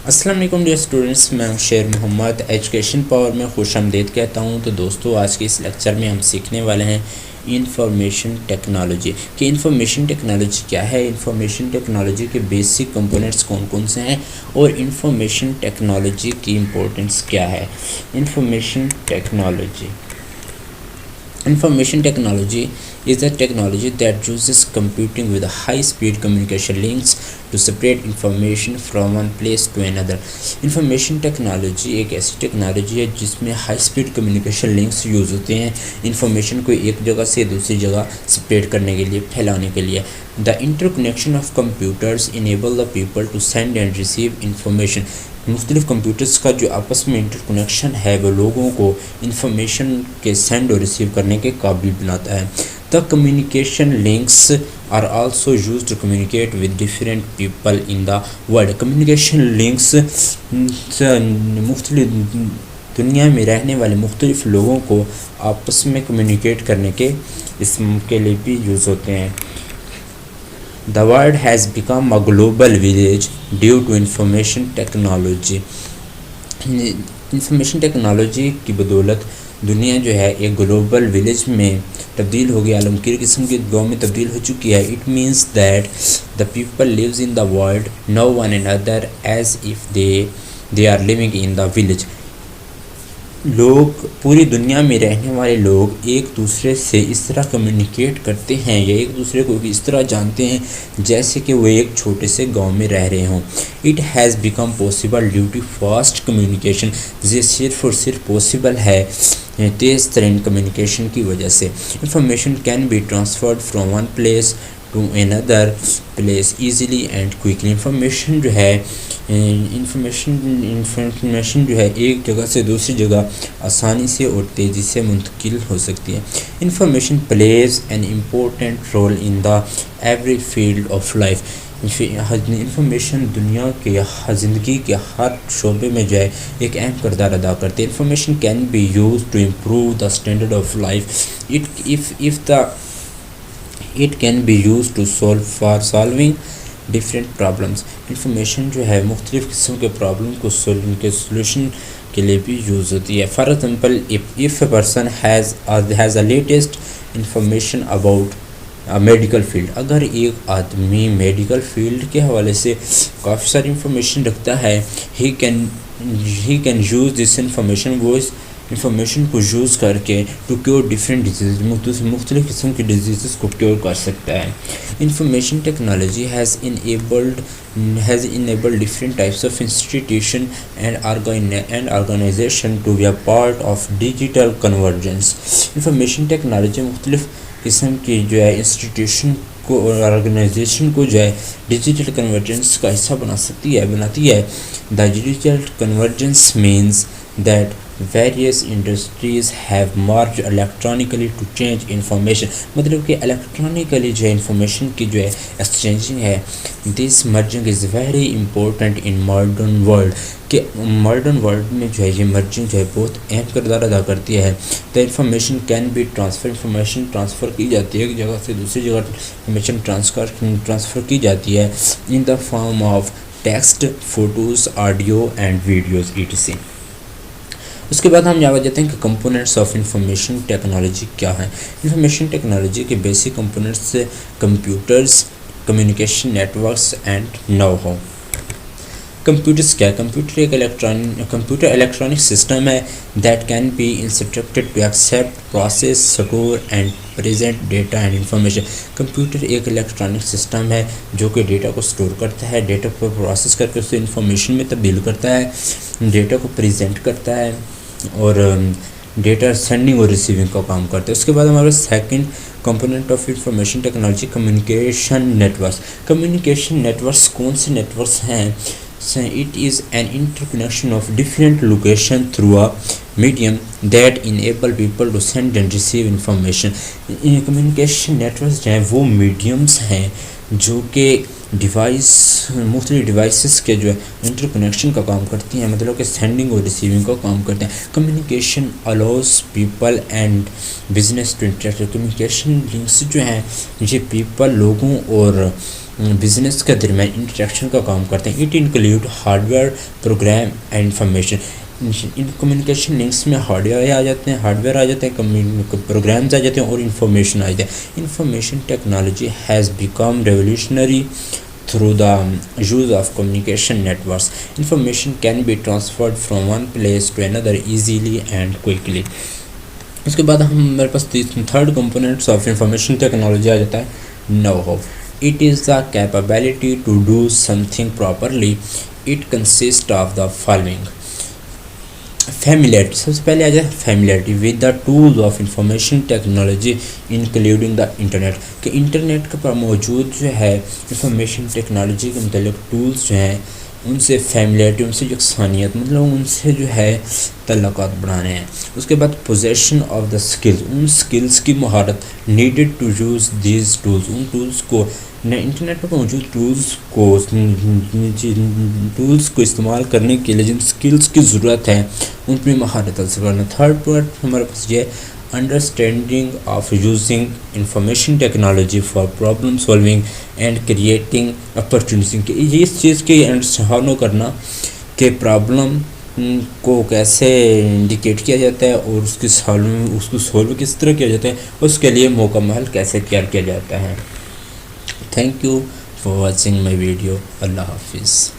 السلام علیکم dear students, میں ہوں شیر محمد، ایجوکیشن پاور میں خوش آمدید کہتا ہوں۔ تو دوستو، آج کے اس لیکچر میں ہم سیکھنے والے ہیں انفارمیشن ٹیکنالوجی کہ انفارمیشن ٹیکنالوجی کیا ہے، انفارمیشن ٹیکنالوجی کے بیسک کمپوننٹس کون کون سے ہیں اور انفارمیشن ٹیکنالوجی کی امپورٹنس کیا ہے۔ Information technology is a technology that uses computing with high-speed communication links to spread information from one place to another. Information technology ایک ایسی ٹیکنالوجی ہے جس میں high speed communication links use ہوتے ہیں انفارمیشن کو ایک جگہ سے دوسری جگہ سپریڈ کرنے کے لیے، پھیلانے کے لیے۔ The interconnection of computers enable the people to send and receive information. مختلف کمپیوٹرز کا جو آپس میں انٹر کنیکشن ہے وہ لوگوں کو انفارمیشن کے سینڈ اور ریسیو کرنے کے قابل بناتا ہے۔ The communication links are also used to communicate with different people in the world. Communication links مختلف دنیا میں رہنے والے مختلف لوگوں کو آپس میں کمیونیکیٹ کرنے کے کے لیے بھی یوز ہوتے ہیں۔ The world has become a global village due to information technology. Information technology کی بدولت دنیا جو ہے ایک گلوبل ولیج میں تبدیل ہو گئی، عالمگیر قسم کے گاؤں میں تبدیل ہو چکی ہے۔ It means that the people lives in the world know one another as if they are living in the village. لوگ پوری دنیا میں رہنے والے لوگ ایک دوسرے سے اس طرح کمیونیکیٹ کرتے ہیں یا ایک دوسرے کو اس طرح جانتے ہیں جیسے کہ وہ ایک چھوٹے سے گاؤں میں رہ رہے ہوں۔ It has become possible due to fast communication. یہ صرف اور صرف پاسبل ہے تیز ترین کمیونیکیشن کی وجہ سے۔ Information can be transferred from one place to another place easily and quickly. Information جو ہے ایک جگہ سے دوسری جگہ آسانی سے اور تیزی سے منتقل ہو سکتی ہے۔ Information plays an important role in the every field of life. Information دنیا کے زندگی کے ہر شعبے میں جو ہے ایک اہم کردار ادا کرتی ہے۔ Information can be use to improve the standard of life. It can be used to solving different problems. Information جو ہے مختلف قسم کے پرابلم کو سولوشن کے لیے بھی یوز ہوتی ہے۔ For example if a person has a latest information about medical field, اگر ایک آدمی میڈیکل فیلڈ کے حوالے سے کافی ساری انفارمیشن رکھتا ہے، he can use this information، وہ اس انفارمیشن کو یوز کر کے ٹو کیور ڈفرینٹ ڈیزیز، مختلف قسم کی ڈیزیزز کو کیور کر سکتا ہے۔ Information technology has enabled different types of institution and organization to be a part of digital convergence. Information technology مختلف قسم کی جو ہے انسٹیٹیوشن کو اور آرگنائزیشن کو جو ہے ڈیجیٹل کنورجنس کا حصہ بناتی ہے۔ The digital convergence means that various industries have merged electronically to change information. مطلب کہ الیکٹرانکلی جو ہے انفارمیشن کی جو ہے ایکسچینجنگ ہے۔ This merging is very important in modern world. کہ ماڈرن ورلڈ میں جو ہے یہ مرجنگ جو ہے بہت اہم کردار ادا کرتی ہے۔ The information can be transferred. Information transfer کی جاتی ہے ایک جگہ سے دوسری جگہ، انفارمیشن ٹرانسفر کی جاتی ہے in the form of text, photos, audio and videos etc. اس کے بعد ہم جاتے ہیں کہ کمپوننٹس آف انفارمیشن ٹیکنالوجی کیا ہیں۔ انفارمیشن ٹیکنالوجی کے basic components computers, communication networks and know how. Computers کیا ہے؟ کمپیوٹر الیکٹرانک سسٹم ہے that can be instructed to accept, process, store and present data and information. Computer ایک electronic system ہے جو کہ ڈیٹا کو store کرتا ہے، ڈیٹا کو پروسیس کر کے اسے انفارمیشن میں تبدیل کرتا ہے، ڈیٹا کو پریزنٹ کرتا ہے اور ڈیٹا سینڈنگ اور ریسیونگ کا کام کرتا ہے۔ اس کے بعد ہمارے second component of information technology communication networks. Communication networks کون سے نیٹورکس ہیں؟ It is an interconnection of different locations through a medium that enable people to send and receive information. Communication networks جو ہیں وہ میڈیمس ہیں جو کہ مختلف ڈیوائسز کے جو ہے انٹر کنیکشن کا کام کرتی ہیں، مطلب کہ سینڈنگ اور ریسیونگ کا کام کرتے ہیں۔ Communication allows people and business to interact. Communication links جو ہیں یہ پیپل، لوگوں اور بزنس کے درمیان انٹریکشن کا کام کرتے ہیں. It include hard where program and information. In communication links میں ہارڈ ویئر آ جاتے ہیں, پروگرامز آ جاتے ہیں اور انفارمیشن آ جاتے ہیں. Information technology has become revolutionary through the use of communication networks. Information can be transferred from one place to another easily and quickly. اس کے بعد ہمارے پاس third components of information technology آ جاتا ہے know how. It is the capability to do something properly. It consist of the following. Familiarity, سب سے پہلے آ جائے familiarity with the tools of information technology including the internet. کہ internet کے پر موجود جو ہے انفارمیشن ٹیکنالوجی کے متعلق ٹولز جو ہیں ان سے فیملیرٹی, ان سے یکسانیت, مطلب ان سے جو ہے تعلقات بڑھانے ہیں. اس کے بعد پوزیشن آف دا اسکلز, ان اسکلز کی مہارت needed to use these tools, ان ٹولز کو انٹرنیٹ پر موجود ٹولز کو استعمال کرنے کے لیے جن اسکلز کی ضرورت ہے ان پہ مہارت حاصل کرنا. تھرڈ پوائنٹ ہمارے پاس یہ understanding of using information technology for problem solving and creating opportunity. کہ یہ اس چیز کے انڈرسٹینڈ کرنا کہ پرابلم کو کیسے انڈیکیٹ کیا جاتا ہے اور اس کو سولو کس طرح کیا جاتا ہے, اس کے لیے موقع محل کیسے تیار کیا جاتا ہے. Thank you for watching my video. Allah حافظ.